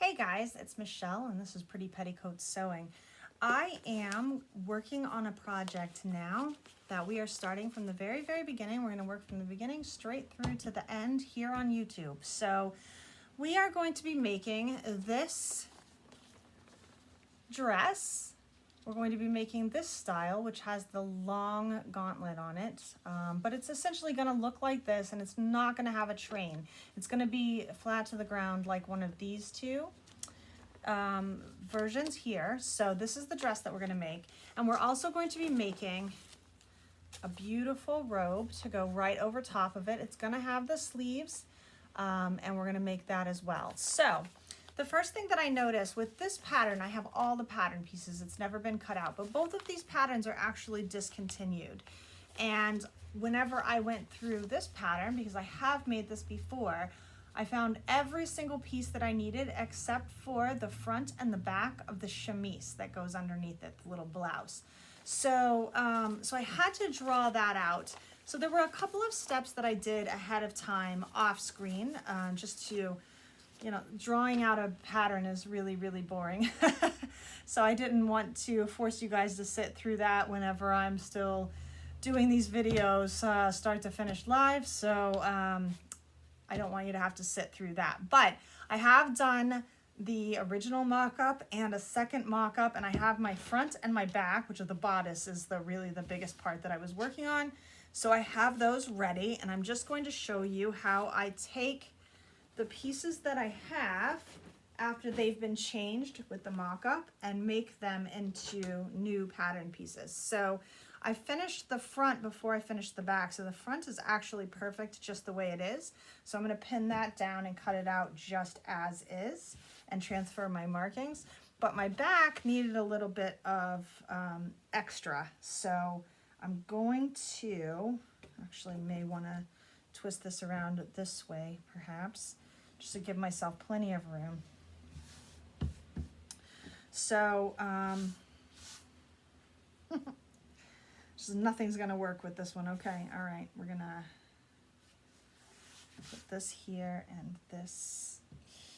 Hey guys, it's Michelle and this is Pretty Petticoat Sewing. I am working on a project now that we are starting from the very beginning. We're going to work from the beginning straight through to the end here on YouTube. So we are going to be making this dress. We're going to be making this style, which has the long gauntlet on it, but it's essentially going to look like this, and it's not going to have a train. It's going to be flat to the ground like one of these two versions here. So this is the dress that we're going to make, and we're also going to be making a beautiful robe to go right over top of it. It's going to have the sleeves, and we're going to make that as well. So the first thing that I noticed with this pattern, I have all the pattern pieces. It's never been cut out, but both of these patterns are actually discontinued. And whenever I went through this pattern, because I have made this before, I found every single piece that I needed except for the front and the back of the chemise that goes underneath it, the little blouse. So, so I had to draw that out. So there were a couple of steps that I did ahead of time off screen, just to, you know, drawing out a pattern is really boring. So I didn't want to force you guys to sit through that whenever I'm still doing these videos start to finish live. So I don't want you to have to sit through that. But I have done the original mock-up and a second mock-up, and I have my front and my back, which are the bodice is really the biggest part that I was working on. So I have those ready, and I'm just going to show you how I take the pieces that I have after they've been changed with the mock-up and make them into new pattern pieces. So I finished the front before I finished the back, so the front is actually perfect just the way it is. So I'm going to pin that down and cut it out just as is and transfer my markings. But my back needed a little bit of extra, so I'm going to, actually may want to twist this around this way perhaps, just to give myself plenty of room. So, so nothing's gonna work with this one. Okay, all right, we're gonna put this here and this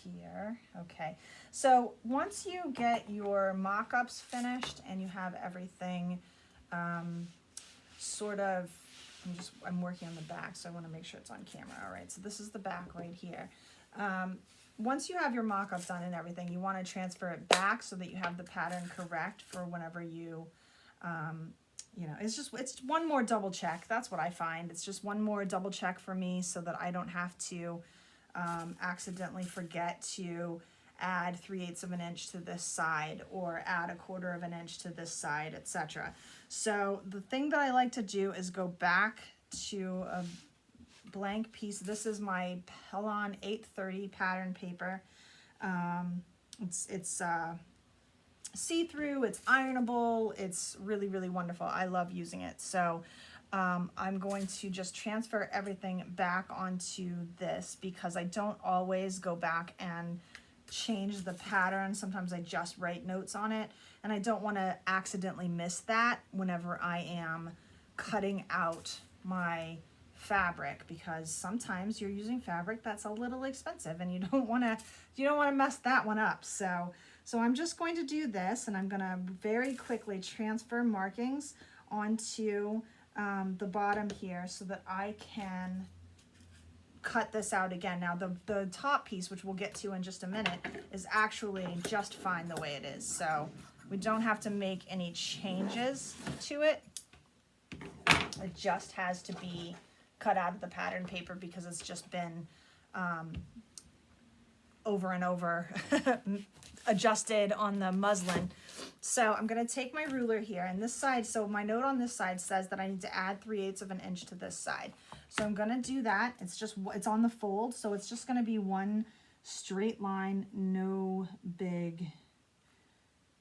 here. Okay, so once you get your mock-ups finished and you have everything sort of, I'm working on the back, so I want to make sure it's on camera. All right, so this is the back right here. Once you have your mock-up done and everything, you want to transfer it back so that you have the pattern correct for whenever you, you know, it's one more double check. That's what I find. It's just one more double check for me so that I don't have to accidentally forget to add 3/8 of an inch to this side or add 1/4 of an inch to this side, etc. So the thing that I like to do is go back to a blank piece. This is my Pellon 830 pattern paper. It's see-through, it's ironable, it's really wonderful. I love using it. So I'm going to just transfer everything back onto this because I don't always go back and change the pattern. Sometimes I just write notes on it, and I don't want to accidentally miss that whenever I am cutting out my fabric, because sometimes you're using fabric that's a little expensive and you don't want to mess that one up. So I'm just going to do this, and I'm going to very quickly transfer markings onto the bottom here so that I can cut this out again. Now the top piece, which we'll get to in just a minute, is actually just fine the way it is. So we don't have to make any changes to it. It just has to be cut out of the pattern paper because it's just been over and over adjusted on the muslin. So I'm going to take my ruler here, and this side, so my note on this side says that I need to add 3/8 of an inch to this side. So I'm going to do that. It's on the fold, so it's just going to be one straight line, no big,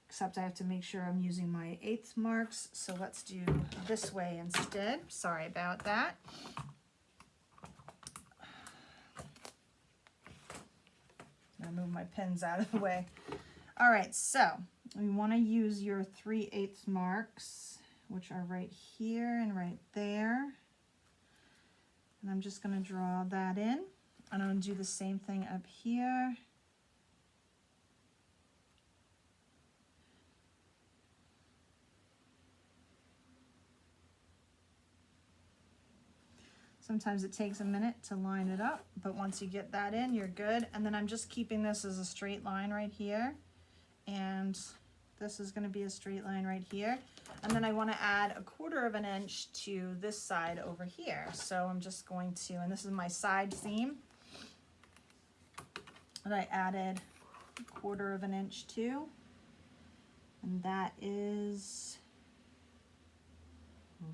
except I have to make sure I'm using my 1/8 marks. So let's do this way instead. Sorry about that. I'll move my pins out of the way. All right, so we want to use your 3/8 marks, which are right here and right there. And I'm just going to draw that in. And I'm going to do the same thing up here Sometimes it takes a minute to line it up, but once you get that in, you're good. And then I'm just keeping this as a straight line right here. And this is going to be a straight line right here. And then I want to add 1/4 of an inch to this side over here. So I'm just going to, and this is my side seam that I added 1/4 of an inch to. And that is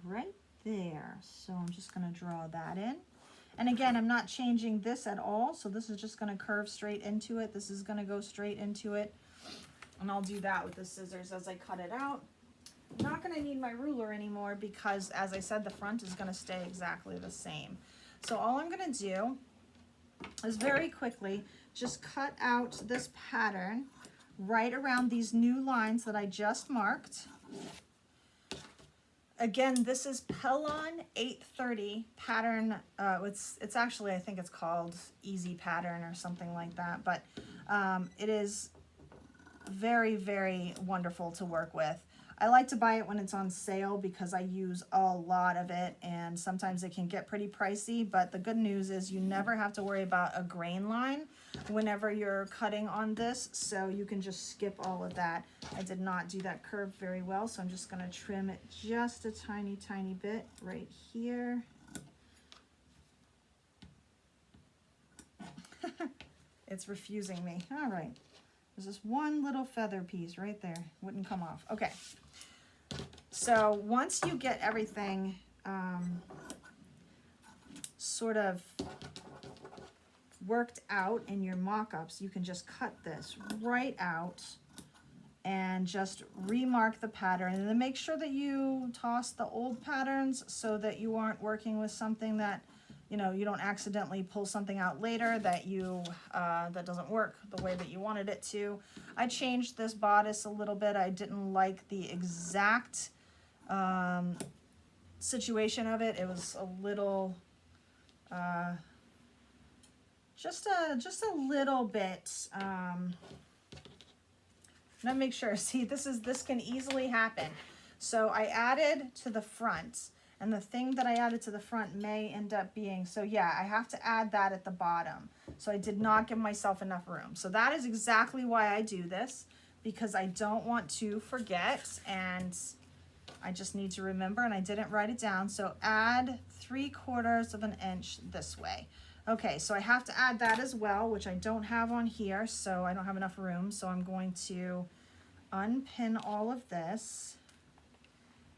right there. So I'm just going to draw that in. And again, I'm not changing this at all. So this is just going to curve straight into it. This is going to go straight into it. And I'll do that with the scissors as I cut it out. I'm not going to need my ruler anymore because, as I said, the front is going to stay exactly the same. So all I'm going to do is very quickly just cut out this pattern right around these new lines that I just marked. Again, this is Pellon 830 pattern. It's actually, I think it's called Easy Pattern or something like that, but it is very, very wonderful to work with. I like to buy it when it's on sale because I use a lot of it, and sometimes it can get pretty pricey, but the good news is you never have to worry about a grain line whenever you're cutting on this, so you can just skip all of that. I did not do that curve very well, so I'm just going to trim it just a tiny, tiny bit right here. It's refusing me. All right. There's this one little feather piece right there. Wouldn't come off. Okay. So once you get everything sort of worked out in your mock-ups, you can just cut this right out and just remark the pattern. And then make sure that you toss the old patterns so that you aren't working with something that, you know, you don't accidentally pull something out later that you that doesn't work the way that you wanted it to. I changed this bodice a little bit. I didn't like the exact situation of it. It was a little just a little bit. Let me make sure. See, this can easily happen. So I added to the front. And the thing that I added to the front may end up being, so yeah, I have to add that at the bottom. So I did not give myself enough room. So that is exactly why I do this, because I don't want to forget, and I just need to remember, and I didn't write it down. So add 3/4 of an inch this way. Okay, so I have to add that as well, which I don't have on here, so I don't have enough room. So I'm going to unpin all of this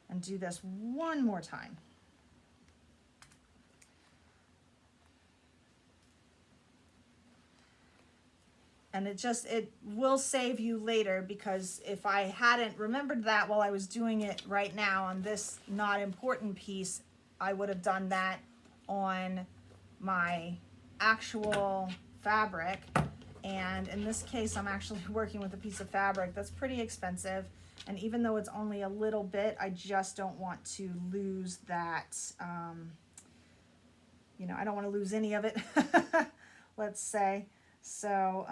and do this one more time. And it will save you later, because if I hadn't remembered that while I was doing it right now on this not important piece, I would have done that on my actual fabric. And in this case, I'm actually working with a piece of fabric that's pretty expensive. And even though it's only a little bit, I just don't want to lose that, you know, I don't want to lose any of it, let's say. So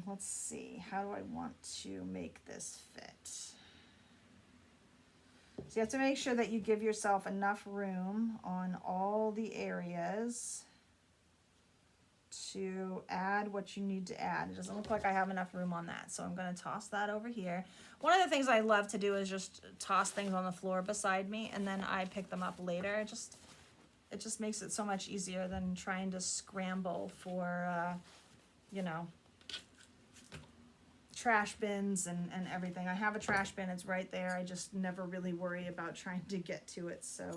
let's see, how do I want to make this fit? So you have to make sure that you give yourself enough room on all the areas to add what you need to add. It doesn't look like I have enough room on that, so I'm going to toss that over here. One of the things I love to do is just toss things on the floor beside me, and then I pick them up later. It just makes it so much easier than trying to scramble for, you know, trash bins and everything. I have a trash bin, it's right there. I just never really worry about trying to get to it. So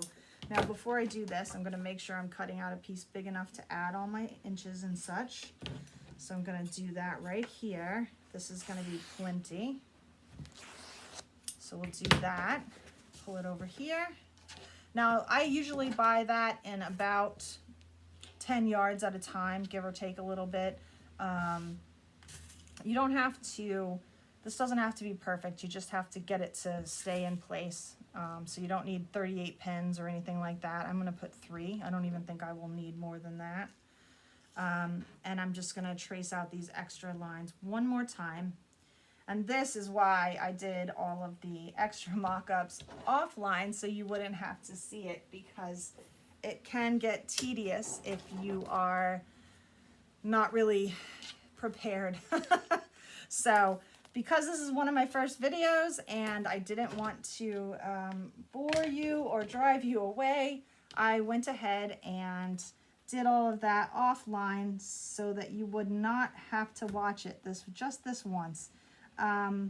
now before I do this, I'm going to make sure I'm cutting out a piece big enough to add all my inches and such. So I'm going to do that right here. This is going to be plenty. So we'll do that. Pull it over here. Now I usually buy that in about 10 yards at a time, give or take a little bit. You don't have to, this doesn't have to be perfect. You just have to get it to stay in place. So you don't need 38 pins or anything like that. I'm going to put 3. I don't even think I will need more than that. And I'm just going to trace out these extra lines one more time. And this is why I did all of the extra mock-ups offline, so you wouldn't have to see it, because it can get tedious if you are not really prepared. So because this is one of my first videos and I didn't want to bore you or drive you away, I went ahead and did all of that offline so that you would not have to watch it just this once. I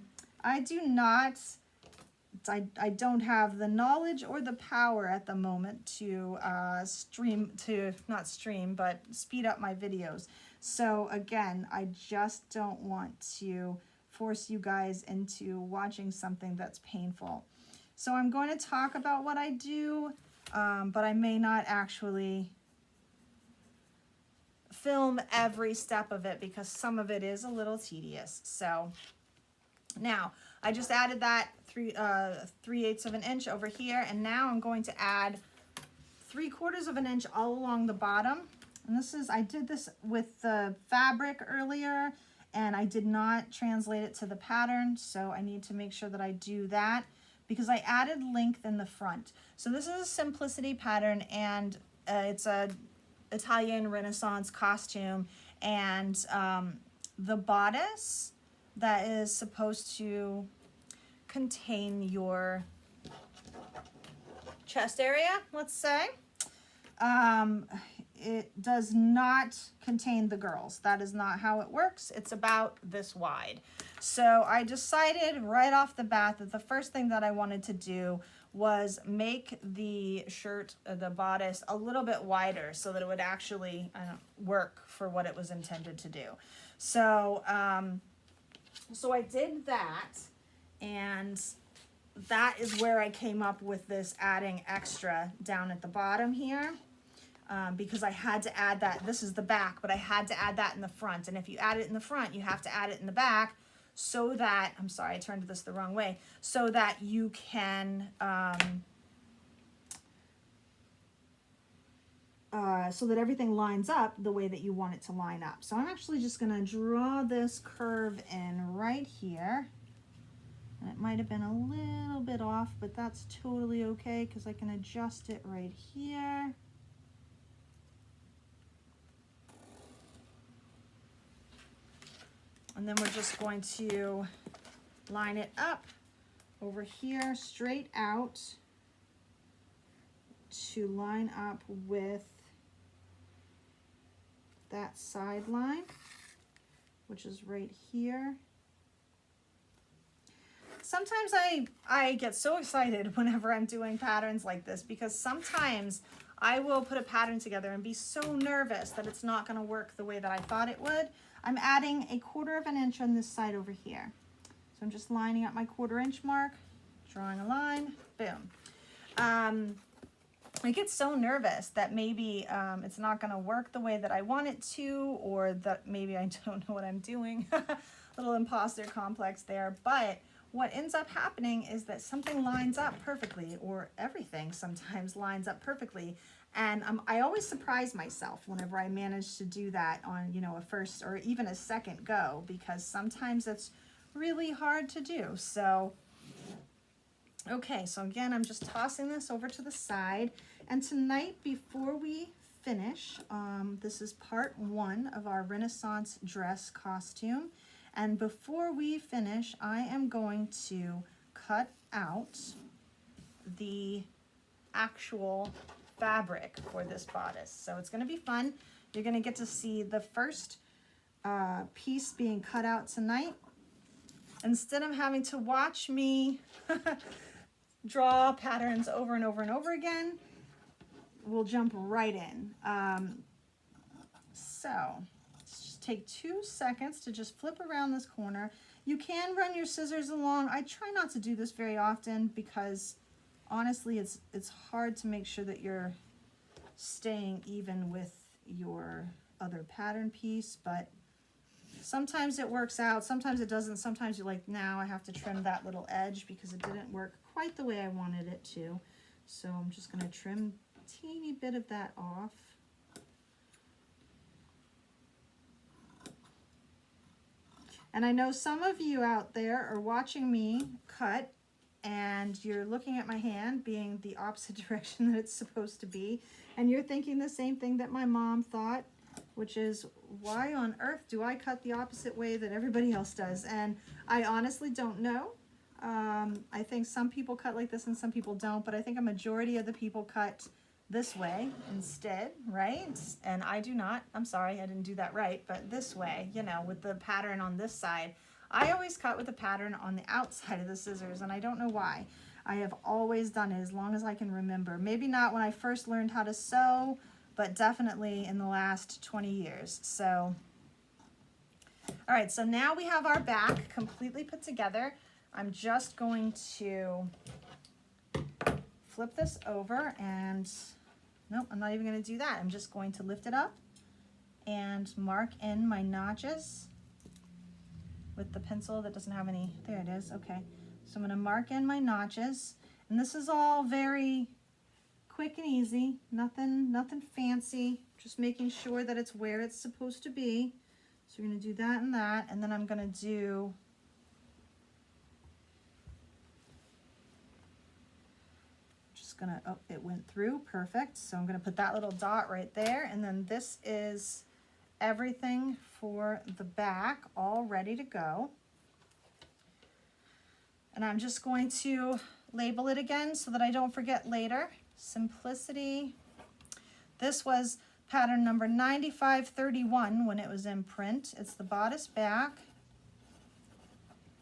don't have the knowledge or the power at the moment to but speed up my videos. So again, I just don't want to force you guys into watching something that's painful. So I'm going to talk about what I do, but I may not actually film every step of it because some of it is a little tedious. So now I just added that 3/8 of an inch over here, and now I'm going to add 3/4 of an inch all along the bottom. And I did this with the fabric earlier, and I did not translate it to the pattern, so I need to make sure that I do that because I added length in the front. So this is a simplicity pattern, and it's a Italian Renaissance costume, and the bodice that is supposed to contain your chest area, let's say, it does not contain the girls. That is not how it works. It's about this wide. So I decided right off the bat that the first thing that I wanted to do was make the shirt, the bodice, a little bit wider so that it would actually work for what it was intended to do. So, so I did that, and that is where I came up with this adding extra down at the bottom here. Because I had to add that. This is the back, but I had to add that in the front. And if you add it in the front, you have to add it in the back so that, I'm sorry, I turned this the wrong way, so that you can, so that everything lines up the way that you want it to line up. So I'm actually just going to draw this curve in right here. And it might have been a little bit off, but that's totally okay because I can adjust it right here. And then we're just going to line it up over here, straight out to line up with that side line, which is right here. Sometimes I get so excited whenever I'm doing patterns like this because sometimes I will put a pattern together and be so nervous that it's not going to work the way that I thought it would. I'm adding 1/4 of an inch on this side over here. So I'm just lining up my 1/4 inch mark, drawing a line, boom. I get so nervous that maybe it's not going to work the way that I want it to, or that maybe I don't know what I'm doing. Little imposter complex there. But what ends up happening is that something lines up perfectly, or everything sometimes lines up perfectly. And I always surprise myself whenever I manage to do that on, a first or even a second go, because sometimes it's really hard to do. So, okay, so again, I'm just tossing this over to the side. And tonight, before we finish, this is part 1 of our Renaissance dress costume. And before we finish, I am going to cut out the actual fabric for this bodice. So it's going to be fun. You're going to get to see the first piece being cut out tonight. Instead of having to watch me draw patterns over and over and over again, we'll jump right in. So let's just take 2 seconds to just flip around this corner. You can run your scissors along. I try not to do this very often because honestly, it's hard to make sure that you're staying even with your other pattern piece, but sometimes it works out, sometimes it doesn't. Sometimes you're like, now I have to trim that little edge because it didn't work quite the way I wanted it to. So I'm just going to trim a teeny bit of that off. And I know some of you out there are watching me cut and you're looking at my hand being the opposite direction that it's supposed to be, and you're thinking the same thing that my mom thought, which is, why on earth do I cut the opposite way that everybody else does? And I honestly don't know. I think some people cut like this and some people don't, but I think a majority of the people cut this way instead, right? And I do not. I'm sorry, I didn't do that right, but this way, you know, with the pattern on this side. I always cut with the pattern on the outside of the scissors, and I don't know why. I have always done it as long as I can remember. Maybe not when I first learned how to sew, but definitely in the last 20 years. So, all right, so now we have our back completely put together. I'm just going to flip this over and, nope, I'm not even gonna do that. I'm just going to lift it up and mark in my notches with the pencil that doesn't have any, there it is, okay. So I'm gonna mark in my notches, and this is all very quick and easy, nothing fancy, just making sure that it's where it's supposed to be. So we're gonna do that and then I'm gonna do oh, it went through, perfect. So I'm gonna put that little dot right there, and then this is everything for the back, all ready to go. And I'm just going to label it again so that I don't forget later. Simplicity. This was pattern number 9531 when it was in print. It's the bodice back.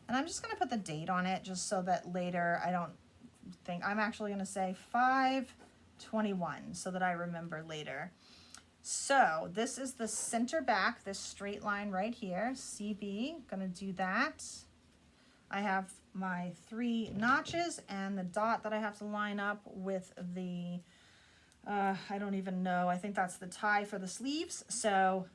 And I'm just gonna put the date on it just so that later I don't think, I'm actually gonna say 5/21 so that I remember later. So this is the center back, this straight line right here, CB, gonna do that. I have my 3 notches and the dot that I have to line up with the, I don't even know, I think that's the tie for the sleeves. So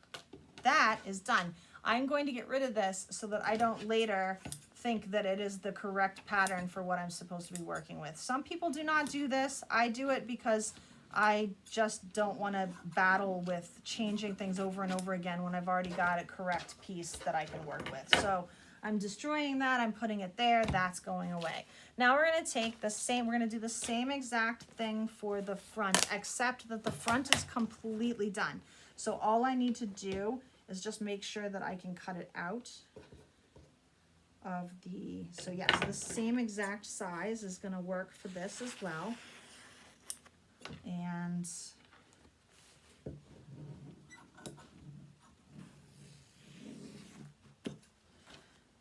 that is done. I'm going to get rid of this so that I don't later think that it is the correct pattern for what I'm supposed to be working with. Some people do not do this. I do it because I just don't want to battle with changing things over and over again when I've already got a correct piece that I can work with. So I'm destroying that, I'm putting it there, that's going away. Now we're gonna take the same, we're gonna do the same exact thing for the front, except that the front is completely done. So all I need to do is just make sure that I can cut it out of the, so yes, the same exact size is gonna work for this as well. And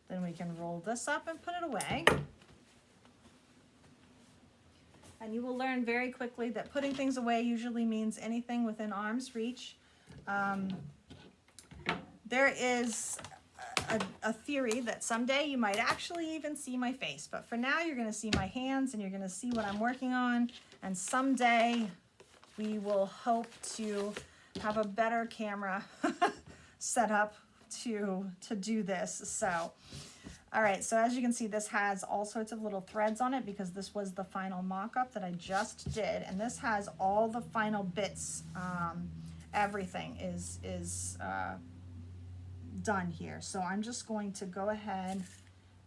then we can roll this up and put it away. And you will learn very quickly that putting things away usually means anything within arm's reach. There is a theory that someday you might actually even see my face, but for now you're gonna see my hands and you're gonna see what I'm working on, and someday we will hope to have a better camera set up to do this. So, all right, so as you can see, this has all sorts of little threads on it because this was the final mock-up that I just did, and this has all the final bits. Everything is done here. So I'm just going to go ahead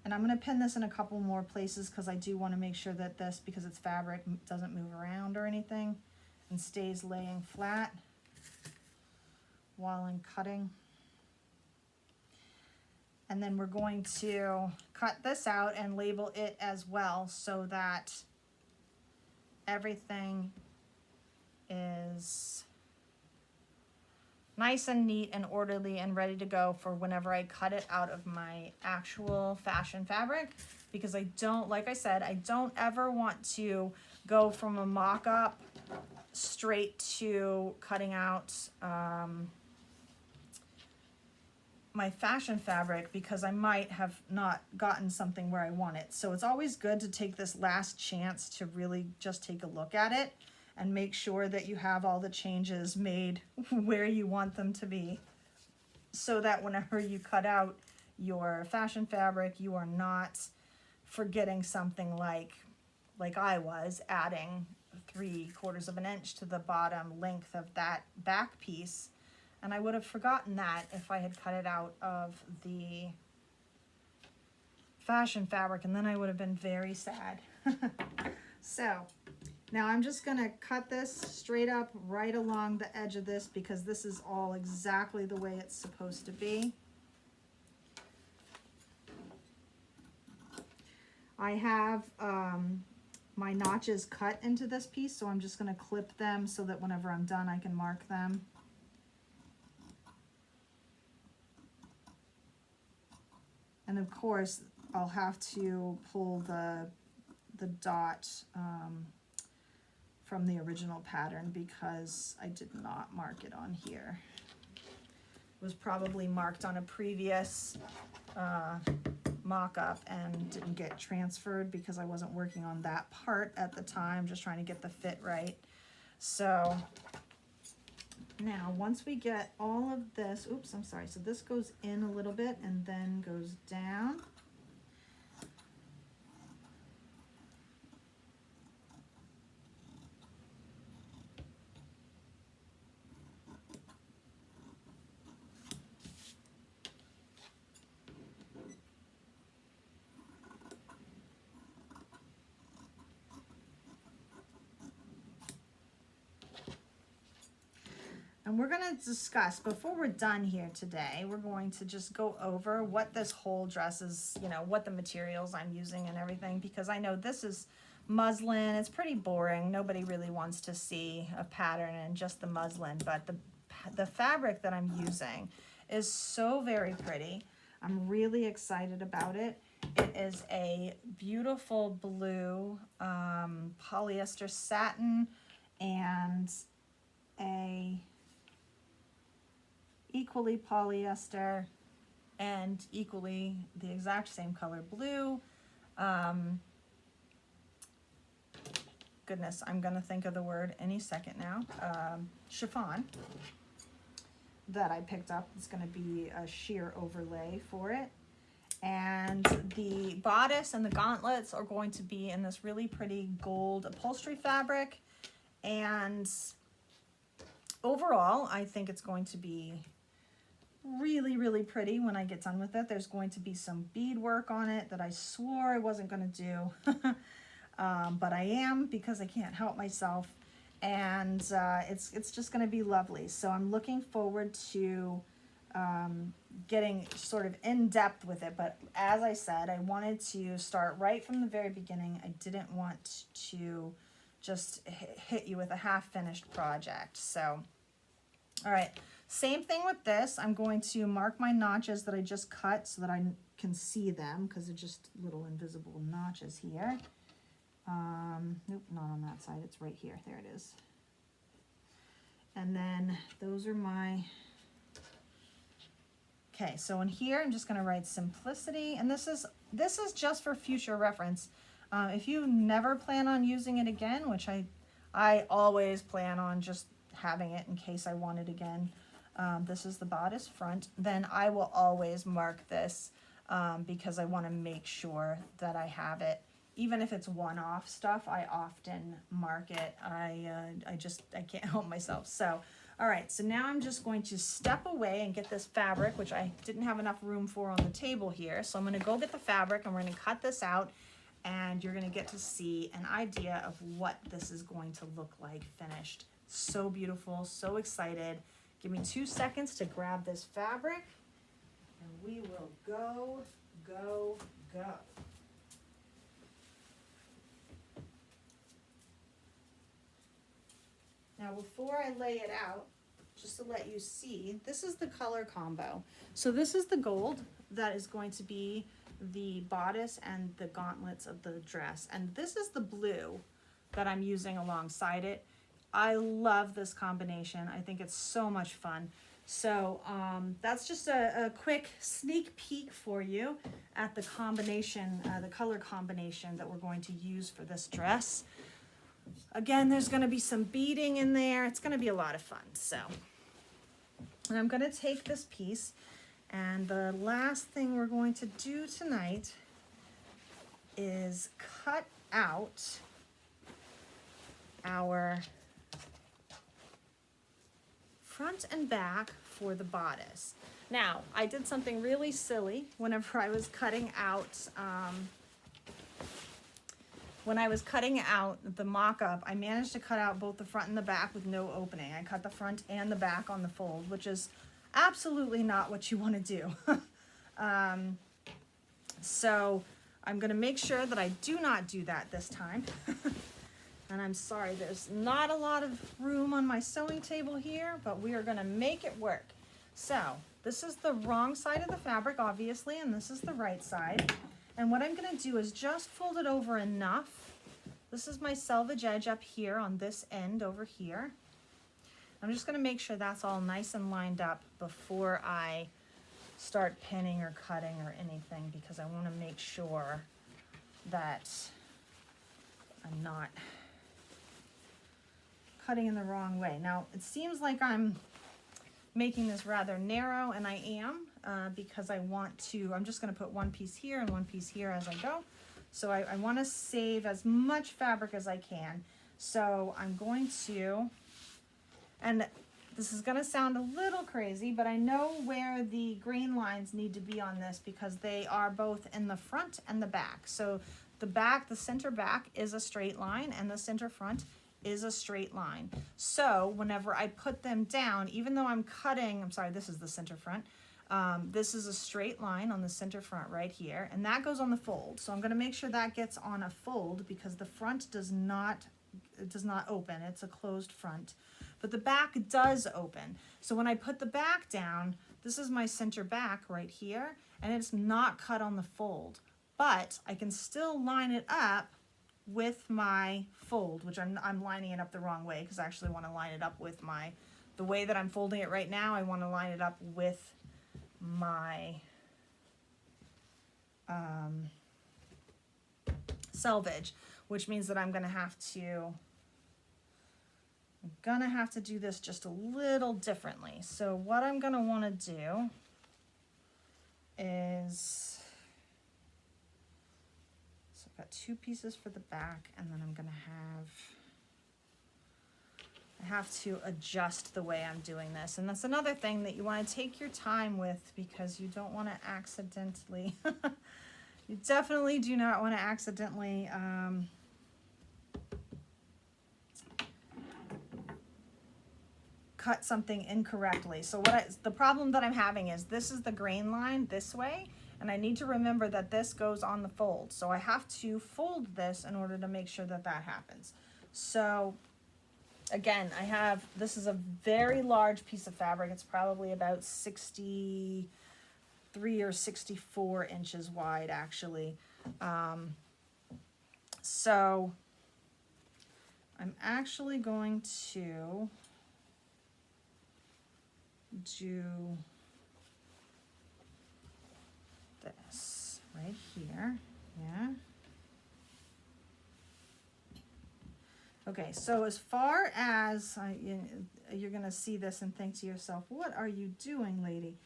and I'm going to pin this in a couple more places because I do want to make sure that this, because it's fabric, doesn't move around or anything and stays laying flat while I'm cutting. And then we're going to cut this out and label it as well so that everything is nice and neat and orderly and ready to go for whenever I cut it out of my actual fashion fabric, because I don't, like I said, I don't ever want to go from a mock-up straight to cutting out my fashion fabric because I might have not gotten something where I want it. So it's always good to take this last chance to really just take a look at it and make sure that you have all the changes made where you want them to be, so that whenever you cut out your fashion fabric, you are not forgetting something like I was, adding 3/4 of an inch to the bottom length of that back piece. And I would have forgotten that if I had cut it out of the fashion fabric, and then I would have been very sad. So now I'm just gonna cut this straight up right along the edge of this because this is all exactly the way it's supposed to be. I have my notches cut into this piece, so I'm just gonna clip them so that whenever I'm done I can mark them. And of course I'll have to pull the dot from the original pattern because I did not mark it on here. It was probably marked on a previous mock-up and didn't get transferred because I wasn't working on that part at the time, just trying to get the fit right. So now once we get all of this, oops, I'm sorry, so this goes in a little bit and then goes down. And we're going to discuss, before we're done here today, we're going to just go over what this whole dress is, you know, what the materials I'm using and everything, because I know this is muslin. It's pretty boring. Nobody really wants to see a pattern and just the muslin, but the fabric that I'm using is so very pretty. I'm really excited about it. It is a beautiful blue polyester satin and a equally polyester and equally the exact same color blue. Goodness, I'm gonna think of the word any second now. Chiffon that I picked up. It's gonna be a sheer overlay for it. And the bodice and the gauntlets are going to be in this really pretty gold upholstery fabric. And overall, I think it's going to be really, really pretty when I get done with it. There's going to be some beadwork on it that I swore I wasn't going to do, but I am because I can't help myself. And it's just going to be lovely. So I'm looking forward to getting sort of in depth with it. But as I said, I wanted to start right from the very beginning. I didn't want to just hit you with a half-finished project. So, all right. Same thing with this. I'm going to mark my notches that I just cut so that I can see them because they're just little invisible notches here. Nope, not on that side. It's right here. There it is. And then those are my... Okay, so in here, I'm just going to write simplicity. And this is just for future reference. If you never plan on using it again, which I always plan on just having it in case I want it again. This is the bodice front. Then I will always mark this because I want to make sure that I have it. Even if it's one-off stuff, I often mark it. I can't help myself. So, all right, so now I'm just going to step away and get this fabric, which I didn't have enough room for on the table here. So I'm going to go get the fabric and we're going to cut this out and you're going to get to see an idea of what this is going to look like finished. So beautiful, so excited. Give me 2 seconds to grab this fabric and we will go, go, go. Now before I lay it out, just to let you see, this is the color combo. So this is the gold that is going to be the bodice and the gauntlets of the dress. And this is the blue that I'm using alongside it. I love this combination. I think it's so much fun. So that's just a quick sneak peek for you at the combination, the color combination that we're going to use for this dress. Again, there's going to be some beading in there. It's going to be a lot of fun. So, and I'm going to take this piece, and the last thing we're going to do tonight is cut out our front and back for the bodice. Now, I did something really silly whenever I was cutting out, the mock-up. I managed to cut out both the front and the back with no opening. I cut the front and the back on the fold, which is absolutely not what you want to do. So I'm going to make sure that I do not do that this time. And I'm sorry, there's not a lot of room on my sewing table here, but we are going to make it work. So this is the wrong side of the fabric, obviously, and this is the right side. And what I'm going to do is just fold it over enough. This is my selvage edge up here on this end over here. I'm just going to make sure that's all nice and lined up before I start pinning or cutting or anything, because I want to make sure that I'm not cutting in the wrong way. Now, it seems like I'm making this rather narrow, and I am, because I'm just going to put one piece here and one piece here as I go. So I want to save as much fabric as I can. So I'm going to, and this is going to sound a little crazy, but I know where the grain lines need to be on this because they are both in the front and the back. So the center back is a straight line, and the center front is a straight line. So whenever I put them down, even though I'm sorry, this is the center front. This is a straight line on the center front right here, and that goes on the fold. So I'm going to make sure that gets on a fold because the front does not open. It's a closed front, but the back does open. So when I put the back down, this is my center back right here, and it's not cut on the fold, but I can still line it up with my fold, which I'm lining it up the wrong way because I actually want to line it up with the way that I'm folding it right now. I want to line it up with my selvage, which means that I'm gonna have to do this just a little differently. So what I'm gonna want to do is, so I've got two pieces for the back, and then I have to adjust the way I'm doing this. And that's another thing that you want to take your time with, because you don't want to accidentally, you definitely do not want to accidentally cut something incorrectly. So the problem that I'm having is this is the grain line this way, and I need to remember that this goes on the fold. So I have to fold this in order to make sure that that happens. So again, this is a very large piece of fabric. It's probably about 63 or 64 inches wide, actually. So I'm actually going to do this right here. Yeah. Okay, so as far as you're going to see this and think to yourself, what are you doing, lady?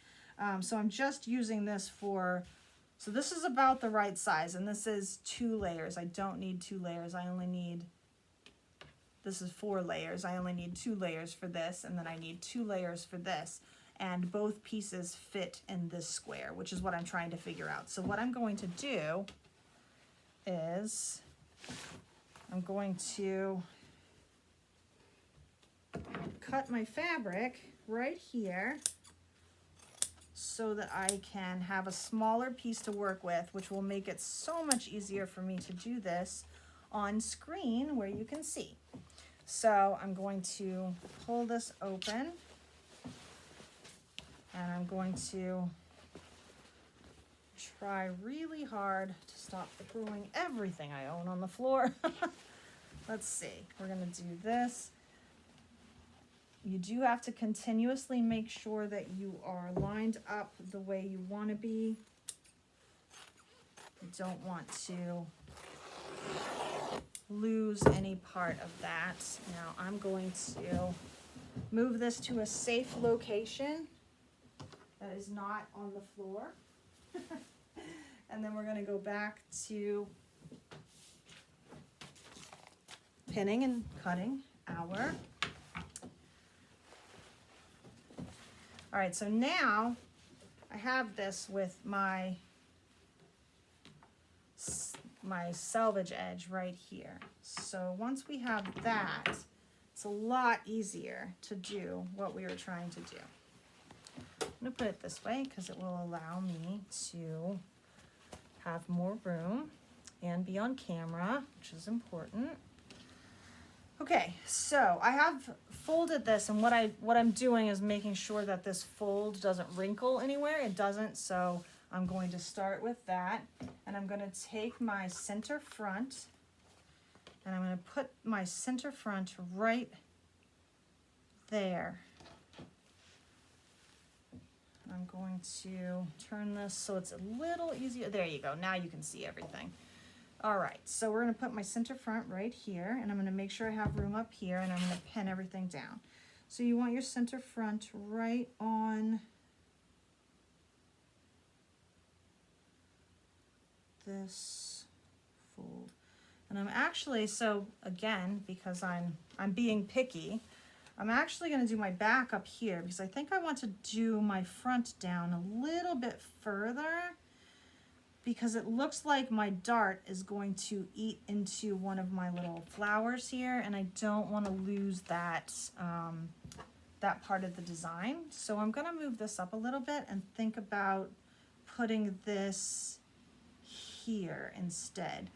So I'm just using this so this is about the right size, and this is 2 layers. I don't need 2 layers. This is 4 layers. I only need 2 layers for this, and then I need 2 layers for this. And both pieces fit in this square, which is what I'm trying to figure out. So what I'm going to do is I'm going to cut my fabric right here so that I can have a smaller piece to work with, which will make it so much easier for me to do this on screen where you can see. So I'm going to pull this open, and I'm going to try really hard to stop throwing everything I own on the floor. Let's see, we're gonna do this. You do have to continuously make sure that you are lined up the way you want to be. You don't want to lose any part of that. Now I'm going to move this to a safe location that is not on the floor. And then we're going to go back to pinning and cutting our. All right, so now I have this with my selvage edge right here. So once we have that, it's a lot easier to do what we were trying to do. I'm gonna put it this way because it will allow me to have more room and be on camera, which is important. Okay, so I have folded this, and what I'm doing is making sure that this fold doesn't wrinkle anywhere. It doesn't, so I'm going to start with that, and I'm going to take my center front, and I'm going to put my center front right there. I'm going to turn this so it's a little easier. There you go. Now you can see everything. All right, so we're going to put my center front right here, and I'm going to make sure I have room up here, and I'm going to pin everything down. So you want your center front right on this fold. And I'm actually, so again, because I'm being picky, I'm actually going to do my back up here because I think I want to do my front down a little bit further, because it looks like my dart is going to eat into one of my little flowers here, and I don't want to lose that, that part of the design. So I'm going to move this up a little bit and think about putting this here instead.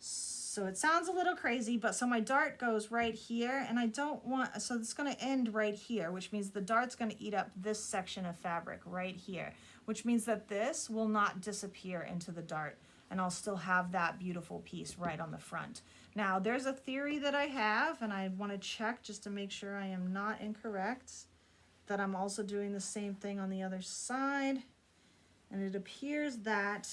So it sounds a little crazy, but so my dart goes right here, and I don't want, so it's going to end right here, which means the dart's going to eat up this section of fabric right here, which means that this will not disappear into the dart, and I'll still have that beautiful piece right on the front. Now, there's a theory that I have, and I want to check just to make sure I am not incorrect, that I'm also doing the same thing on the other side, and it appears that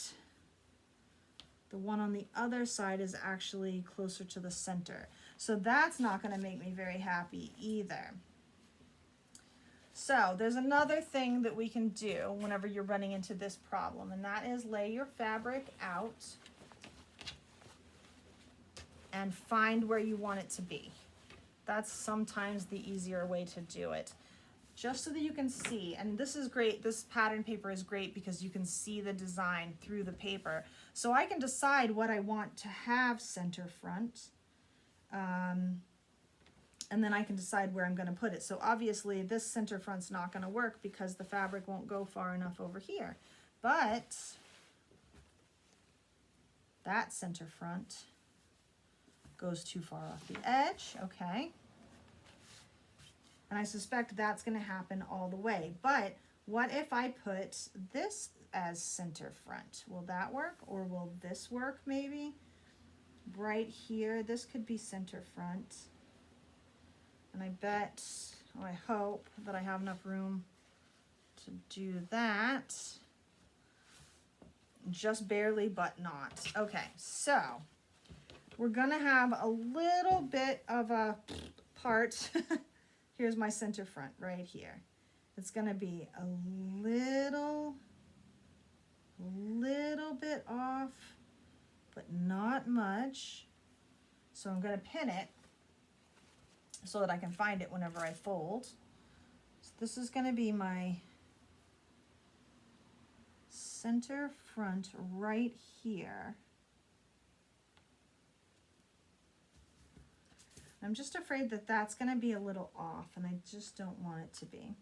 the one on the other side is actually closer to the center. So that's not going to make me very happy either. So there's another thing that we can do whenever you're running into this problem, and that is lay your fabric out and find where you want it to be. That's sometimes the easier way to do it. Just so that you can see, and this is great, this pattern paper is great because you can see the design through the paper. So I can decide what I want to have center front, and then I can decide where I'm going to put it. So obviously this center front's not going to work because the fabric won't go far enough over here. But that center front goes too far off the edge, okay? And I suspect that's going to happen all the way. But what if I put this as center front? Will that work? Or will this work maybe? Right here, this could be center front. And I bet, or I hope that I have enough room to do that. Just barely, but not. Okay, so we're going to have a little bit of a part. Here's my center front right here. It's going to be a little bit off, but not much. So I'm going to pin it so that I can find it whenever I fold. So this is going to be my center front right here. I'm just afraid that that's going to be a little off, and I just don't want it to be.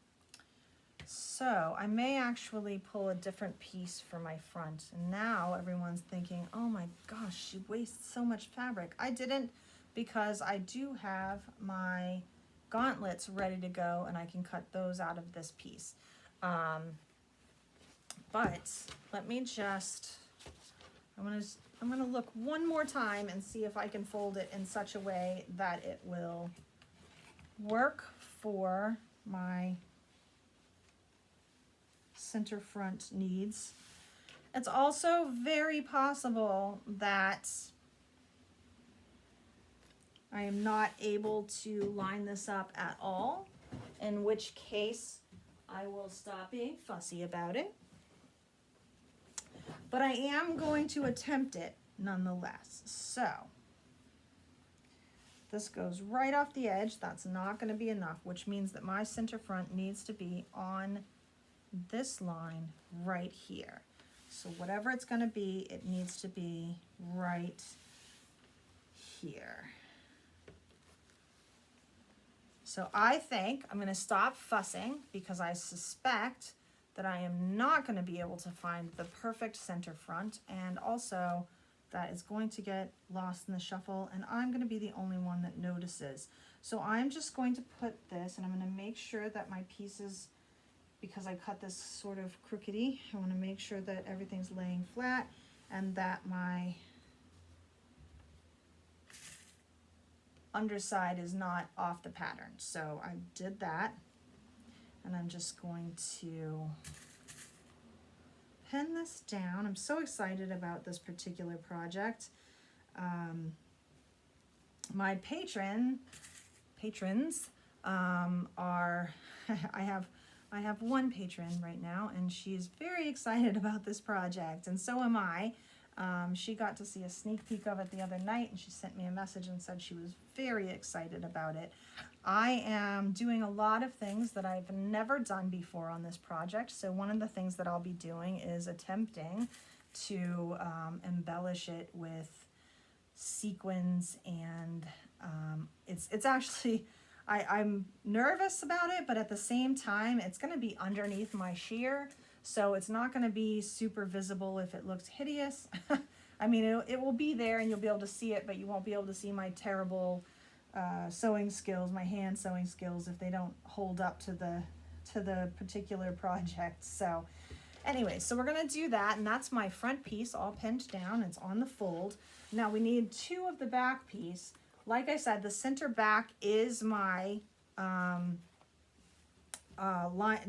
So I may actually pull a different piece for my front. And now everyone's thinking, oh my gosh, she wastes so much fabric. I didn't, because I do have my gauntlets ready to go, and I can cut those out of this piece. But let me just, I'm gonna look one more time and see if I can fold it in such a way that it will work for my center front needs. It's also very possible that I am not able to line this up at all, in which case I will stop being fussy about it. But I am going to attempt it nonetheless. So This goes right off the edge. That's not going to be enough, which means that my center front needs to be on this line right here. So whatever it's going to be, it needs to be right here. So I think I'm going to stop fussing because I suspect that I am not going to be able to find the perfect center front, and also that is going to get lost in the shuffle, and I'm going to be the only one that notices. So I'm just going to put this, and I'm going to make sure that my pieces, because I cut this sort of crookedy, I want to make sure that everything's laying flat and that my underside is not off the pattern. So I did that, and I'm just going to pin this down. I'm so excited about this particular project. My patrons are I have one patron right now, and she's very excited about this project, and so am I. She got to see a sneak peek of it the other night, and she sent me a message and said she was very excited about it. I am doing a lot of things that I've never done before on this project. So one of the things that I'll be doing is attempting to embellish it with sequins, and it's actually, I'm nervous about it, but at the same time, it's going to be underneath my sheer. So it's not going to be super visible if it looks hideous. I mean, it will be there and you'll be able to see it, but you won't be able to see my terrible sewing skills, my hand sewing skills, if they don't hold up to the particular project. So anyway, so we're going to do that, and that's my front piece all pinned down. It's on the fold. Now we need two of the back piece. Like I said, the center back is my line,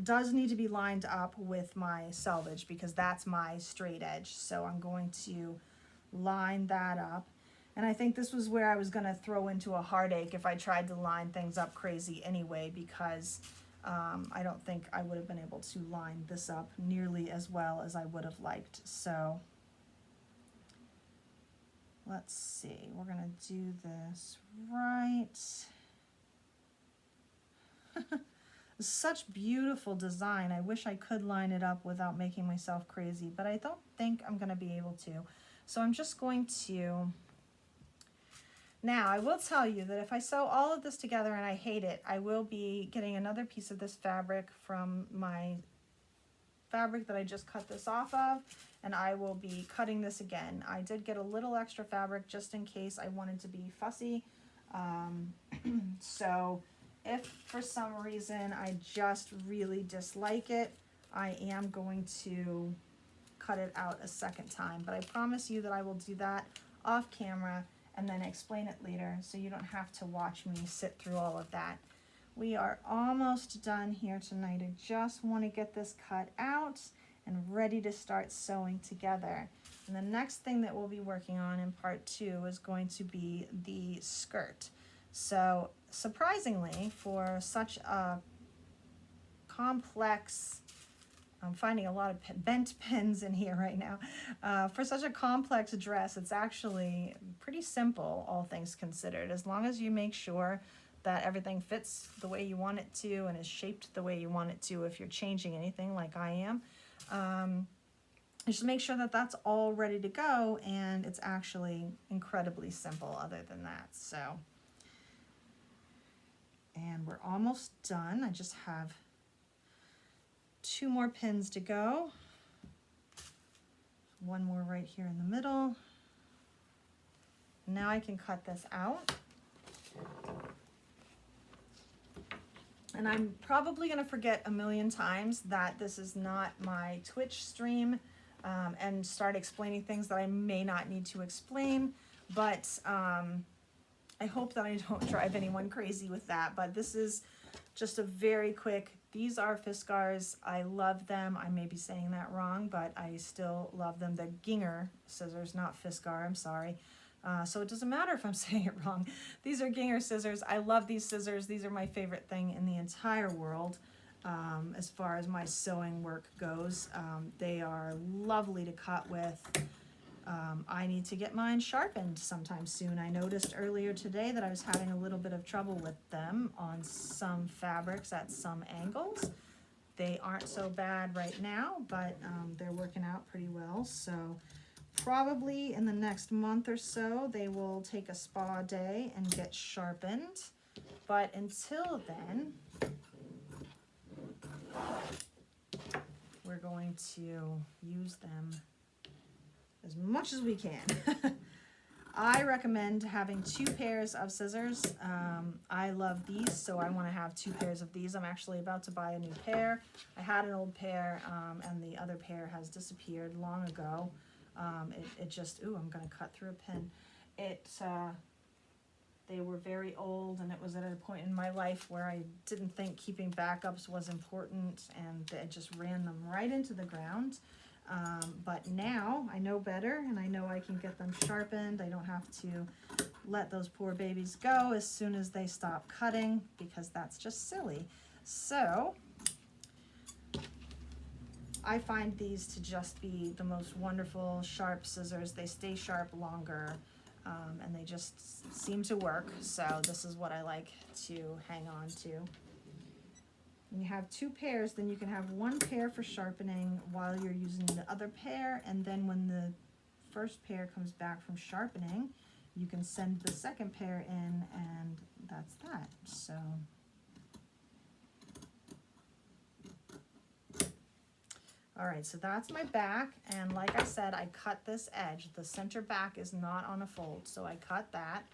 does need to be lined up with my selvage because that's my straight edge. So I'm going to line that up. And I think this was where I was going to throw into a heartache if I tried to line things up crazy anyway, because I don't think I would have been able to line this up nearly as well as I would have liked. So let's see, we're going to do this right. Such beautiful design. I wish I could line it up without making myself crazy, but I don't think I'm going to be able to. So I'm just going to... Now, I will tell you that if I sew all of this together and I hate it, I will be getting another piece of this fabric from my fabric that I just cut this off of, and I will be cutting this again. I did get a little extra fabric just in case I wanted to be fussy. So if for some reason I just really dislike it, I am going to cut it out a second time. But I promise you that I will do that off camera and then explain it later, so you don't have to watch me sit through all of that. We are almost done here tonight. I just want to get this cut out and ready to start sewing together. And the next thing that we'll be working on in part 2 is going to be the skirt. So surprisingly, for such a complex, I'm finding a lot of bent pins in here right now. For such a complex dress, it's actually pretty simple, all things considered, as long as you make sure that everything fits the way you want it to and is shaped the way you want it to. If you're changing anything like I am, just make sure that that's all ready to go, and it's actually incredibly simple other than that. So, and we're almost done. I just have 2 more pins to go. One more right here in the middle. Now I can cut this out. And I'm probably going to forget a million times that this is not my Twitch stream, and start explaining things that I may not need to explain, but I hope that I don't drive anyone crazy with that. But this is just a very quick, these are Fiskars. I love them. I may be saying that wrong, but I still love them. They're Ginger scissors, not Fiskar, I'm sorry. So it doesn't matter if I'm saying it wrong. These are Ginger scissors. I love these scissors. These are my favorite thing in the entire world as far as my sewing work goes. They are lovely to cut with. I need to get mine sharpened sometime soon. I noticed earlier today that I was having a little bit of trouble with them on some fabrics at some angles. They aren't so bad right now, but they're working out pretty well. So probably in the next month or so, they will take a spa day and get sharpened. But until then, we're going to use them as much as we can. I recommend having 2 pairs of scissors. I love these, so I want to have 2 pairs of these. I'm actually about to buy a new pair. I had an old pair, and the other pair has disappeared long ago. It just, ooh, I'm going to cut through a pin. They were very old, and it was at a point in my life where I didn't think keeping backups was important, and I just ran them right into the ground. But now I know better, and I know I can get them sharpened. I don't have to let those poor babies go as soon as they stop cutting, because that's just silly. So I find these to just be the most wonderful sharp scissors. They stay sharp longer, and they just seem to work. So this is what I like to hang on to. When you have 2 pairs, then you can have 1 pair for sharpening while you're using the other pair, and then when the first pair comes back from sharpening, you can send the second pair in, and that's that. So all right, so that's my back, and like I said, I cut this edge. The center back is not on a fold, so I cut that.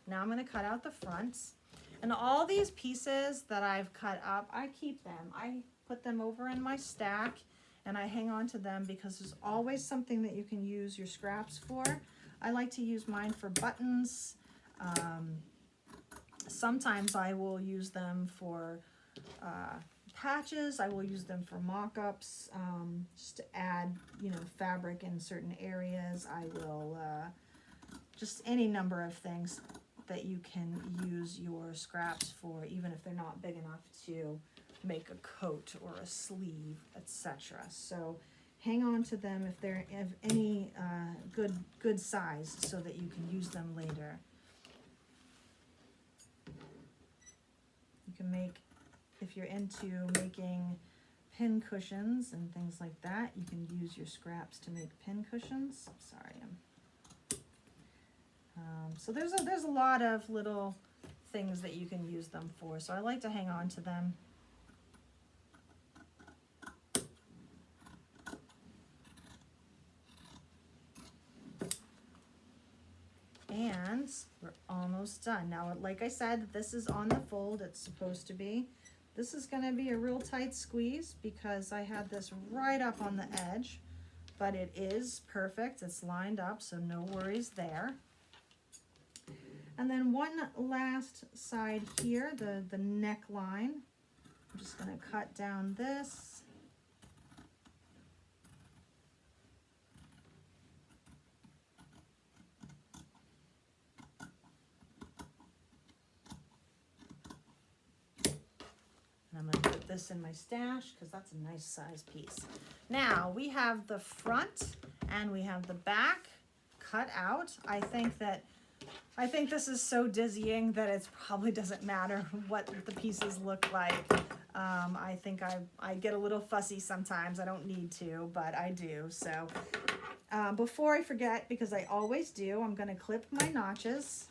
Now I'm going to cut out the fronts. And all these pieces that I've cut up, I keep them. I put them over in my stack, and I hang on to them because there's always something that you can use your scraps for. I like to use mine for buttons. Sometimes I will use them for patches. I will use them for mock-ups, just to add, fabric in certain areas. I will, just any number of things that you can use your scraps for, even if they're not big enough to make a coat or a sleeve, etc. So hang on to them if they're of any good size, so that you can use them later. You can make, if you're into making pin cushions and things like that, you can use your scraps to make pin cushions. Sorry, so there's a lot of little things that you can use them for. So I like to hang on to them. And we're almost done. Now, like I said, this is on the fold. It's supposed to be. This is going to be a real tight squeeze because I had this right up on the edge, but it is perfect. It's lined up, so no worries there. And then one last side here, the neckline. I'm just going to cut down this. And I'm going to put this in my stash because that's a nice size piece. Now we have the front and we have the back cut out. I think this is so dizzying that it probably doesn't matter what the pieces look like. I think I get a little fussy sometimes. I don't need to, but I do. So before I forget, because I always do, I'm going to clip my notches.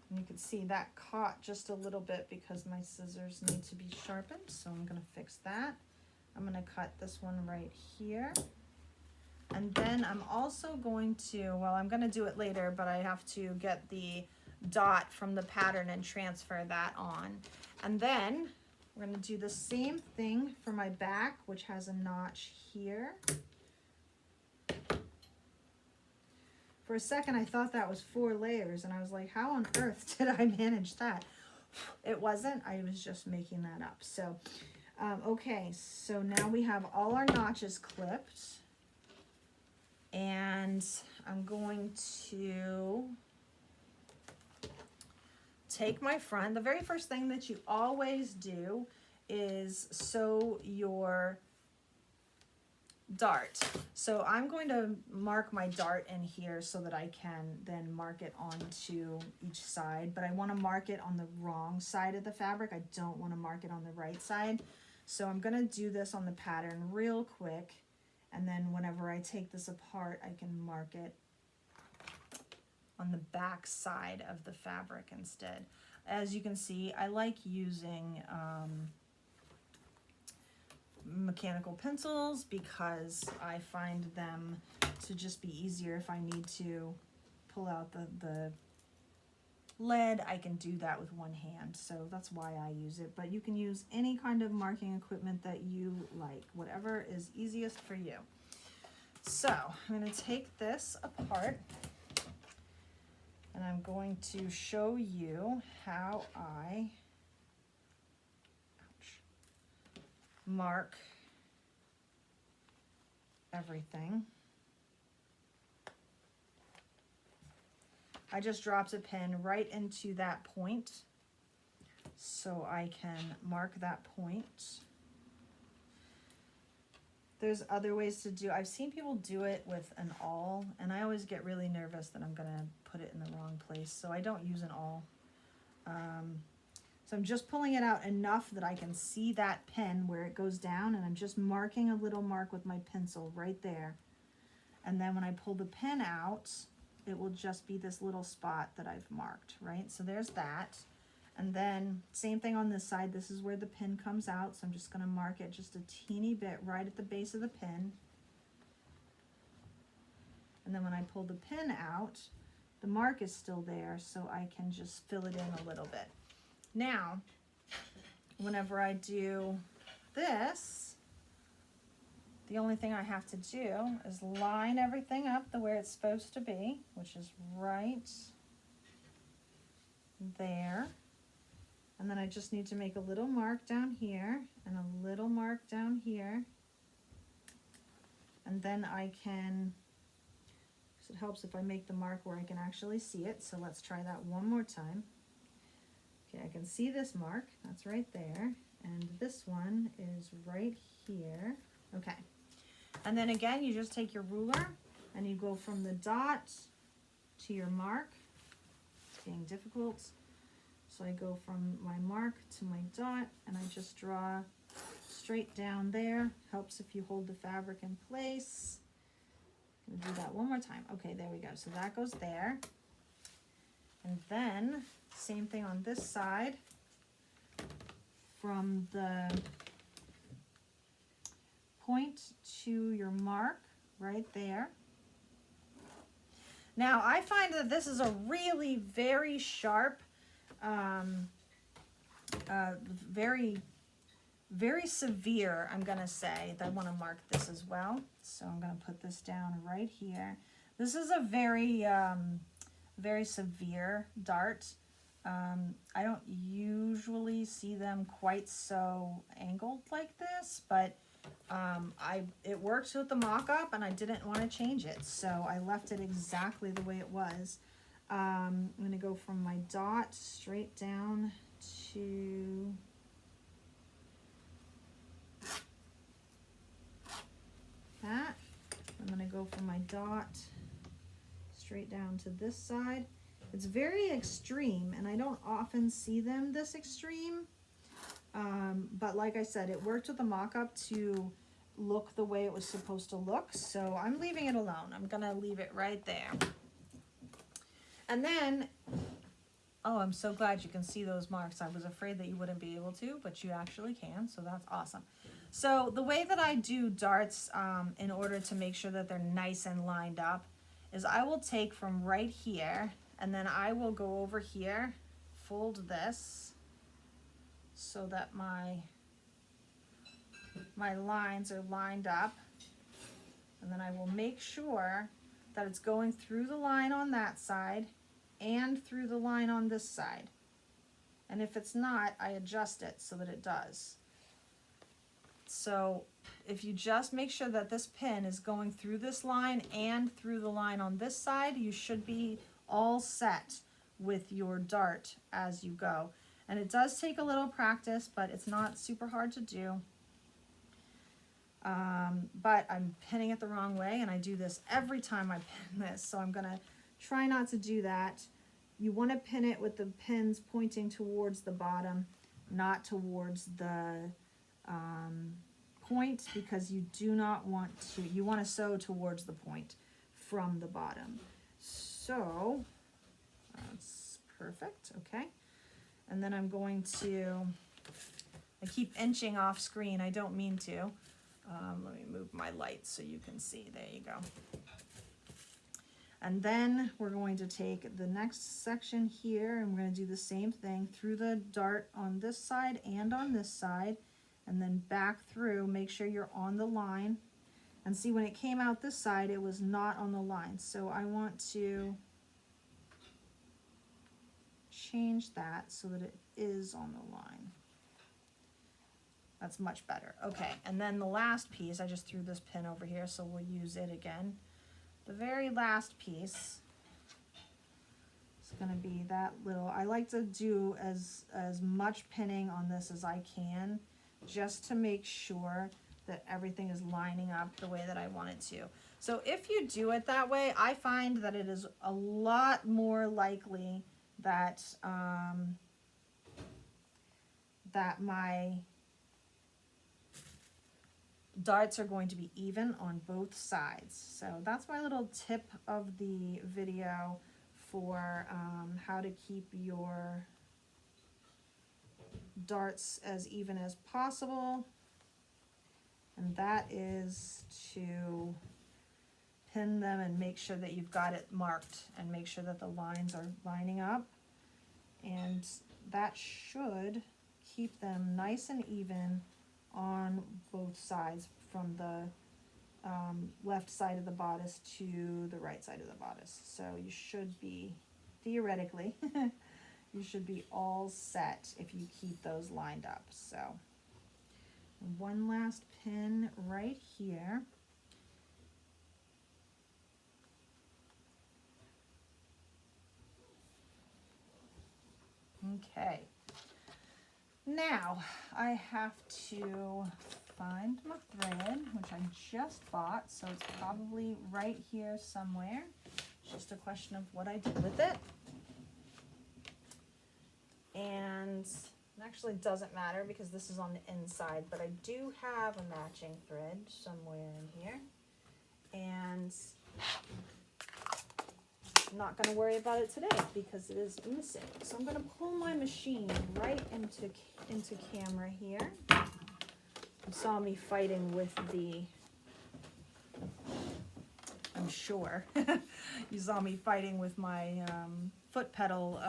And you can see that caught just a little bit because my scissors need to be sharpened. So I'm going to fix that. I'm going to cut this one right here. And then I'm also going to, well, I'm going to do it later, but I have to get the dot from the pattern and transfer that on. And then we're going to do the same thing for my back, which has a notch here. For a second, I thought that was 4 layers, and I was like, how on earth did I manage that? It wasn't. I was just making that up. So, okay, so now we have all our notches clipped. And I'm going to take my front. The very first thing that you always do is sew your dart. So I'm going to mark my dart in here so that I can then mark it onto each side, but I want to mark it on the wrong side of the fabric. I don't want to mark it on the right side. So I'm going to do this on the pattern real quick, and then whenever I take this apart, I can mark it on the back side of the fabric instead. As you can see, I like using mechanical pencils because I find them to just be easier. If I need to pull out the lead, I can do that with one hand, so that's why I use it. But you can use any kind of marking equipment that you like, whatever is easiest for you. So I'm going to take this apart and I'm going to show you how I mark everything. I just dropped a pin right into that point so I can mark that point. There's other ways to do, I've seen people do it with an awl, and I always get really nervous that I'm gonna put it in the wrong place, so I don't use an awl. So I'm just pulling it out enough that I can see that pin where it goes down, and I'm just marking a little mark with my pencil right there. And then when I pull the pin out, it will just be this little spot that I've marked, right? So there's that. And then same thing on this side. This is where the pin comes out. So I'm just gonna mark it just a teeny bit right at the base of the pin. And then when I pull the pin out, the mark is still there, so I can just fill it in a little bit. Now, whenever I do this, the only thing I have to do is line everything up the way it's supposed to be, which is right there. And then I just need to make a little mark down here and a little mark down here. And then I can, it helps if I make the mark where I can actually see it. So let's try that one more time. Okay, I can see this mark, that's right there. And this one is right here. Okay. And then again, you just take your ruler and you go from the dot to your mark. It's getting difficult. So I go from my mark to my dot and I just draw straight down there. Helps if you hold the fabric in place. I'm gonna do that one more time. Okay, there we go. So that goes there. And then same thing on this side. From the point to your mark right there. Now I find that this is a really very sharp, very severe, I'm gonna say. I want to mark this as well, so I'm gonna put this down right here. This is a very very severe dart. I don't usually see them quite so angled like this, but it works with the mock-up and I didn't want to change it, so I left it exactly the way it was. I'm going to go from my dot straight down to that. I'm going to go from my dot straight down to this side. It's very extreme and I don't often see them this extreme, but like I said, it worked with the mock-up to look the way it was supposed to look, so I'm leaving it alone. I'm gonna leave it right there. And then, oh, I'm so glad you can see those marks. I was afraid that you wouldn't be able to, but you actually can, so that's awesome. So the way that I do darts in order to make sure that they're nice and lined up is I will take from right here and then I will go over here, fold this so that my lines are lined up, and then I will make sure that it's going through the line on that side and through the line on this side. And if it's not, I adjust it so that it does. So if you just make sure that this pin is going through this line and through the line on this side, you should be all set with your dart as you go. And it does take a little practice, but it's not super hard to do. but I'm pinning it the wrong way, and I do this every time I pin this, so I'm gonna try not to do that. You want to pin it with the pins pointing towards the bottom, not towards the point, because you do not want to, you want to sew towards the point from the bottom. So that's perfect, okay. And then I'm going to, I keep inching off screen, I don't mean to. Let me move my light so you can see, there you go. And then we're going to take the next section here, and we're going to do the same thing through the dart on this side and on this side, and then back through. Make sure you're on the line. And see, when it came out this side, it was not on the line. So I want to change that so that it is on the line. That's much better. Okay, and then the last piece, I just threw this pin over here, so we'll use it again. The very last piece is going to be that little, I like to do as much pinning on this as I can, just to make sure that everything is lining up the way that I want it to. So if you do it that way, I find that it is a lot more likely that that my darts are going to be even on both sides. So that's my little tip of the video for how to keep your darts as even as possible. And that is to pin them and make sure that you've got it marked and make sure that the lines are lining up. And that should keep them nice and even on both sides, from the left side of the bodice to the right side of the bodice. So you should be, theoretically, you should be all set if you keep those lined up. So one last pin right here. Okay. Now I have to find my thread, which I just bought, so it's probably right here somewhere. It's just a question of what I did with it. And it actually doesn't matter because this is on the inside, but I do have a matching thread somewhere in here. And I'm not going to worry about it today because it is missing. So I'm going to pull my machine right into camera here. You saw me fighting with the, I'm sure, you saw me fighting with my foot pedal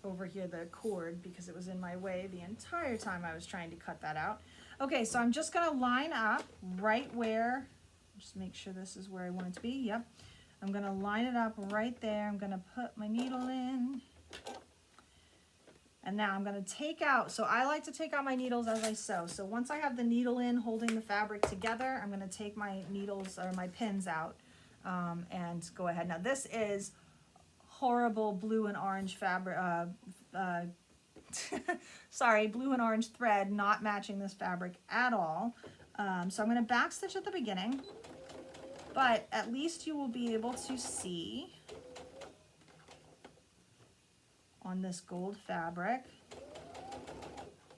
over here, the cord, because it was in my way the entire time I was trying to cut that out. Okay, so I'm just going to line up right where, just make sure this is where I want it to be. Yep. I'm going to line it up right there. I'm going to put my needle in. And now I'm going to take out, so I like to take out my needles as I sew. So once I have the needle in holding the fabric together, I'm going to take my needles or my pins out and go ahead. Now this is horrible blue and orange fabric, sorry, blue and orange thread, not matching this fabric at all. So I'm going to backstitch at the beginning, but at least you will be able to see on this gold fabric,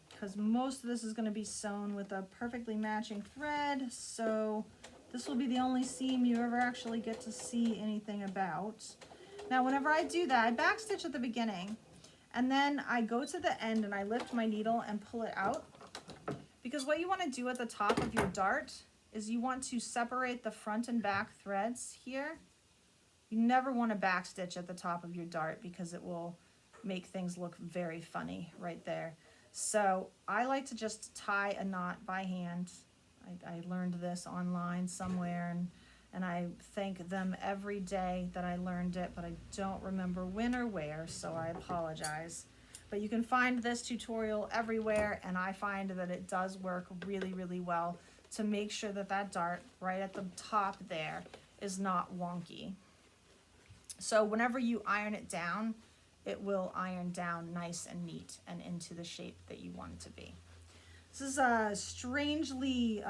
because most of this is going to be sewn with a perfectly matching thread, so this will be the only seam you ever actually get to see anything about. Now whenever I do that, I backstitch at the beginning, and then I go to the end and I lift my needle and pull it out, because what you want to do at the top of your dart is you want to separate the front and back threads here. You never want to backstitch at the top of your dart because it will make things look very funny right there. So I like to just tie a knot by hand. I learned this online somewhere, and I thank them every day that I learned it, but I don't remember when or where, so I apologize. But you can find this tutorial everywhere, and I find that it does work really, really well to make sure that that dart right at the top there is not wonky. So whenever you iron it down, it will iron down nice and neat and into the shape that you want it to be. This is strangely,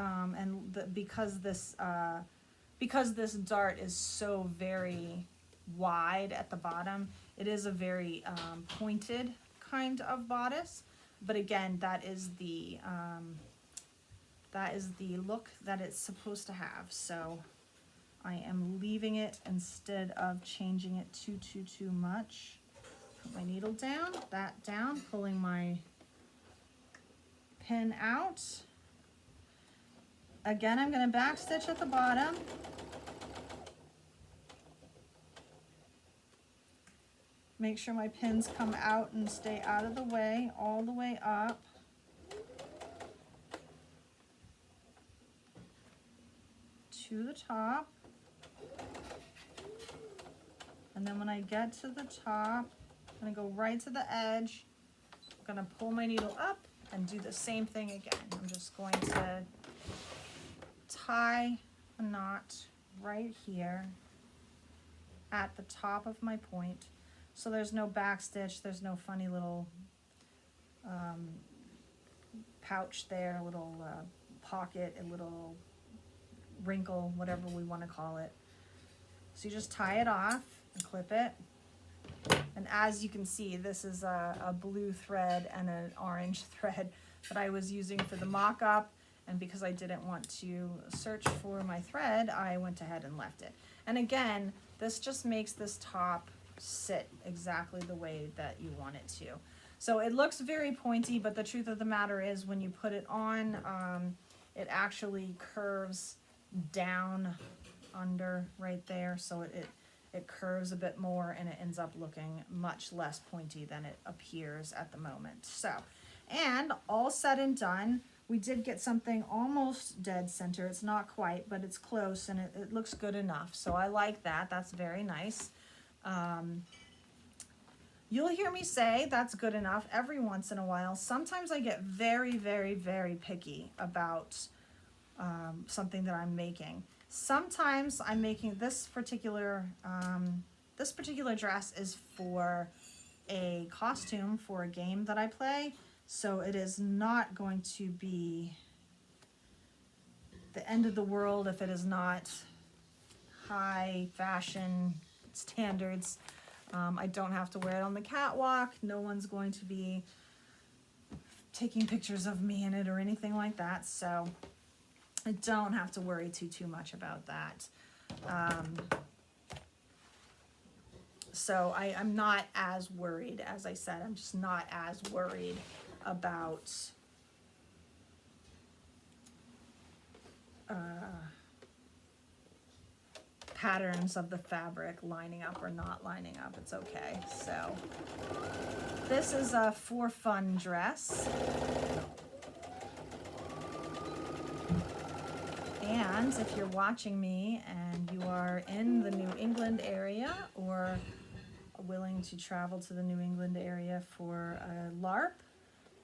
because this dart is so very wide at the bottom, it is a very pointed kind of bodice. But again, that is the look that it's supposed to have. So I am leaving it instead of changing it too much. Put my needle down, that down, pulling my pin out. Again, I'm going to back stitch at the bottom. Make sure my pins come out and stay out of the way all the way up. To the top. And then when I get to the top, I'm going to go right to the edge. I'm going to pull my needle up and do the same thing again. I'm just going to tie a knot right here at the top of my point. So there's no back stitch, there's no funny little pouch there, a little pocket, a little wrinkle, whatever we want to call it. So you just tie it off and clip it. And as you can see, this is a blue thread and an orange thread that I was using for the mock-up. And because I didn't want to search for my thread, I went ahead and left it. And again, this just makes this top sit exactly the way that you want it to. So it looks very pointy, but the truth of the matter is when you put it on, it actually curves down under right there. So it curves a bit more and it ends up looking much less pointy than it appears at the moment. So, and all said and done, we did get something almost dead center. It's not quite, but it's close and it looks good enough. So I like that. That's very nice. You'll hear me say that's good enough every once in a while. Sometimes I get very, very, very picky about something that I'm making. Sometimes I'm making this particular dress is for a costume for a game that I play. So it is not going to be the end of the world if it is not high fashion standards. I don't have to wear it on the catwalk. No one's going to be taking pictures of me in it or anything like that. So I don't have to worry too much about that. So I'm not as worried, as I said, I'm just not as worried about patterns of the fabric lining up or not lining up. It's okay. So this is a for fun dress. And if you're watching me and you are in the New England area or willing to travel to the New England area for a LARP,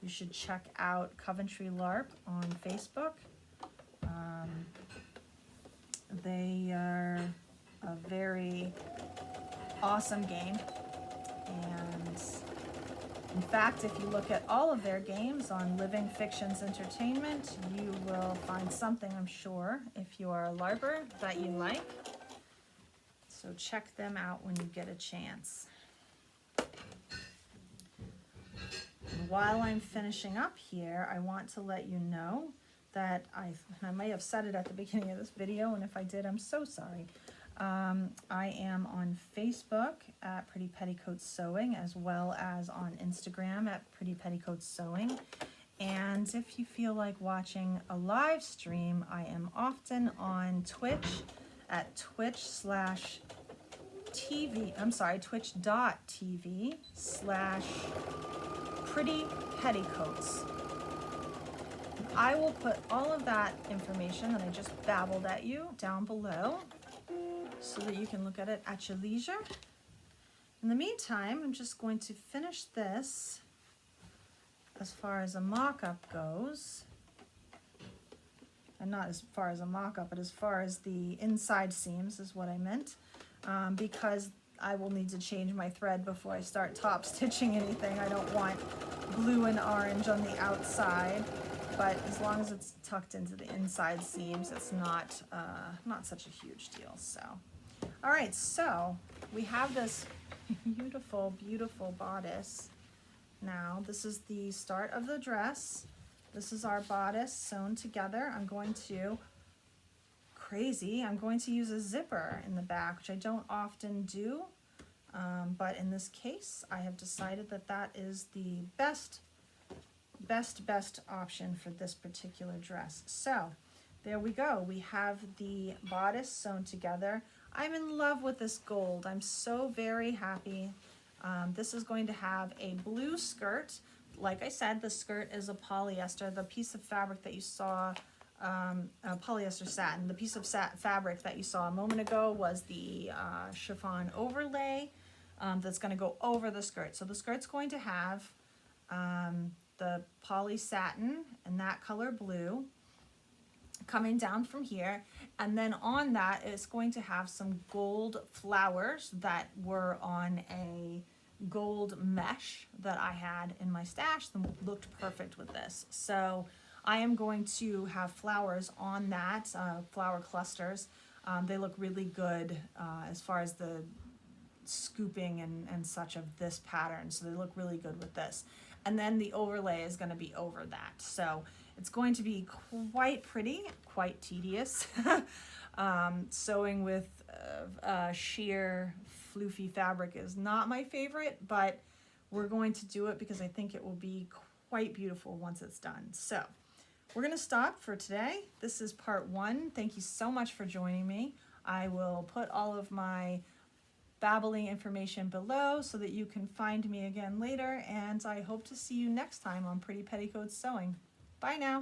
you should check out Coventry LARP on Facebook. They are a very awesome game, and in fact, if you look at all of their games on Living Fictions Entertainment, you will find something, I'm sure, if you are a LARPer, that you like. So check them out when you get a chance. And while I'm finishing up here, I want to let you know that I may have said it at the beginning of this video, and if I did, I'm so sorry. I am on Facebook at Pretty Petticoats Sewing, as well as on Instagram at Pretty Petticoats Sewing. And if you feel like watching a live stream, I am often on Twitch at twitch.tv/Pretty Petticoats. I will put all of that information that I just babbled at you down below so that you can look at it at your leisure. In the meantime, I'm just going to finish this as far as a mock-up goes. And not as far as a mock-up, but as far as the inside seams is what I meant. Because I will need to change my thread before I start top stitching anything. I don't want blue and orange on the outside. but as long as it's tucked into the inside seams, it's not, not such a huge deal, so. All right, so we have this beautiful, beautiful bodice. Now, this is the start of the dress. This is our bodice sewn together. I'm going to use a zipper in the back, which I don't often do, but in this case, I have decided that that is the best option for this particular dress. So, there we go. We have the bodice sewn together. I'm in love with this gold. I'm so very happy. This is going to have a blue skirt. Like I said, the skirt is a polyester. The piece of fabric that you saw, polyester satin, the piece of fabric that you saw a moment ago was the chiffon overlay that's going to go over the skirt. So the skirt's going to have the poly satin and that color blue coming down from here, and then on that it's going to have some gold flowers that were on a gold mesh that I had in my stash that looked perfect with this. So I am going to have flowers on that, flower clusters. They look really good as far as the scooping and such of this pattern, so they look really good with this. And then the overlay is going to be over that, so it's going to be quite pretty, quite tedious. Sewing with sheer floofy fabric is not my favorite, but we're going to do it because I think it will be quite beautiful once it's done. So we're going to stop for today. This is part 1. Thank you so much for joining me. I will put all of my babbling information below so that you can find me again later, and I hope to see you next time on Pretty Petticoats Sewing. Bye now.